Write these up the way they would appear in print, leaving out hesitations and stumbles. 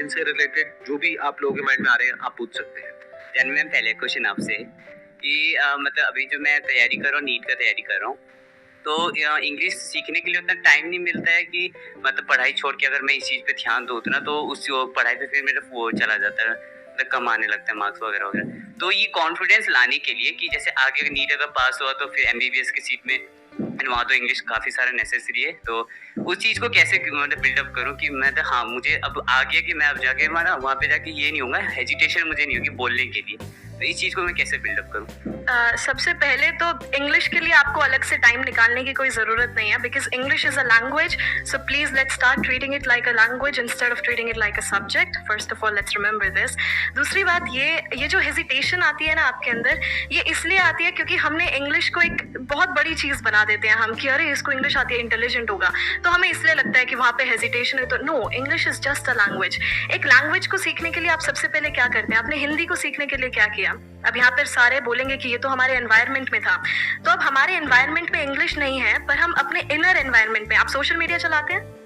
इनसे रिलेटेड जो भी आप लोगों के माइंड में आ रहे हैं आप पूछ सकते हैं। जन मैम पहले क्वेश्चन आपसे कि मतलब अभी जो मैं तैयारी कर रहा हूँ, नीट का तैयारी कर रहा हूँ, तो इंग्लिश सीखने के लिए उतना टाइम नहीं मिलता है कि मतलब पढ़ाई छोड़ के अगर मैं इस चीज़ पे ध्यान दूँ ना तो उस पढ़ाई पे फिर मेरा वो चला जाता है, मतलब कम आने लगता है मार्क्स वगैरह वगैरह। तो ये कॉन्फिडेंस लाने के लिए कि जैसे आगे नीट अगर पास हुआ तो फिर एमबीबीएस की सीट में वहाँ तो इंग्लिश काफ़ी सारा नेसेसरी है, तो उस चीज़ को कैसे मतलब बिल्डअप करूँ कि मैं तो हाँ मुझे अब आगे कि मैं अब जाके हमारा वहाँ पे जाके ये नहीं होगा, हेजिटेशन मुझे नहीं होगी बोलने के लिए, तो इस चीज़ को मैं कैसे बिल्डअप करूँ? सबसे पहले तो इंग्लिश के लिए आपको अलग से टाइम निकालने की कोई ज़रूरत नहीं है, because English is a language, so please let's start treating it like a language instead of treating it like a subject. First of all let's remember this. दूसरी बात, ये जो हेजिटेशन आती है ना आपके अंदर, ये इसलिए आती है क्योंकि हमने इंग्लिश को एक बहुत बड़ी चीज़ बना देते हैं हम कि अरे इसको इंग्लिश आती है, इंटेलिजेंट होगा, तो हमें इसलिए लगता है कि वहाँ पे हेजिटेशन है। तो no, English is just a language. एक लैंग्वेज को सीखने के लिए आप सबसे पहले क्या करते हैं? आपने हिंदी को सीखने के लिए क्या किया? अब यहाँ पर सारे बोलेंगे कि ये तो हमारे एनवायरनमेंट में था, तो अब हमारे एनवायरनमेंट में इंग्लिश नहीं है, पर हम अपने इनर एनवायरनमेंट में, आप सोशल मीडिया चलाते हैं?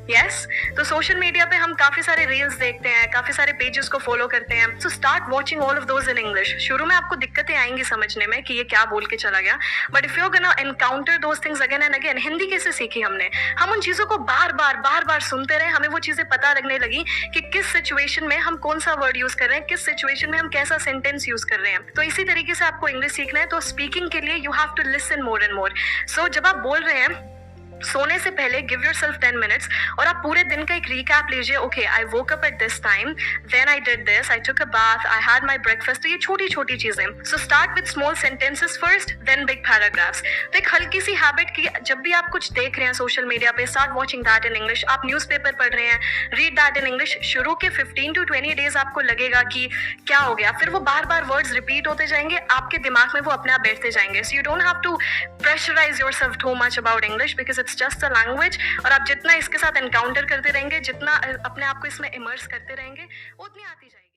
यस, तो सोशल मीडिया पे हम काफी सारे रील्स देखते हैं, काफी सारे पेजेस को फॉलो करते हैं, so start watching all of those in English. शुरू में आपको दिक्कतें आएंगी समझने में कि ये क्या बोल के चला गया, but if you gonna encounter those things again and again. Hindi कैसे सीखी हमने? हम उन चीजों को बार बार सुनते रहे, हमें वो चीजें पता लगने लगी कि किस सिचुएशन में हम कौन सा वर्ड यूज कर रहे हैं, किस सिचुएशन में हम कैसा सेंटेंस यूज कर रहे हैं। तो इसी तरीके से आपको इंग्लिश सीखना है, तो स्पीकिंग के लिए you have to listen more and more. So जब आप बोल रहे हैं, सोने से पहले गिव योरसेल्फ 10 मिनट्स और आप पूरे दिन का एक रिकैप लीजिए। Okay, I woke up at this time, then I did this, I took a bath, I had my breakfast. तो ये छोटी छोटी चीजें। So start with small sentences first, then big paragraphs. तो एक हल्की सी हैबिट की, जब भी आप कुछ देख रहे हैं सोशल मीडिया पे, start watching that in English. आप न्यूज़पेपर पढ़ रहे हैं, रीड दैट इन इंग्लिश। शुरू के 15 to 20 डेज आपको लगेगा कि क्या हो गया, फिर वो बार बार वर्ड्स रिपीट होते जाएंगे, आपके दिमाग में वो अपने आप बैठते जाएंगे। So you don't have to pressurise yourself too much about English, because it's just a language. और आप जितना इसके साथ एनकाउंटर करते रहेंगे, जितना अपने आप को इसमें इमर्स करते रहेंगे, उतनी आती जाएगी।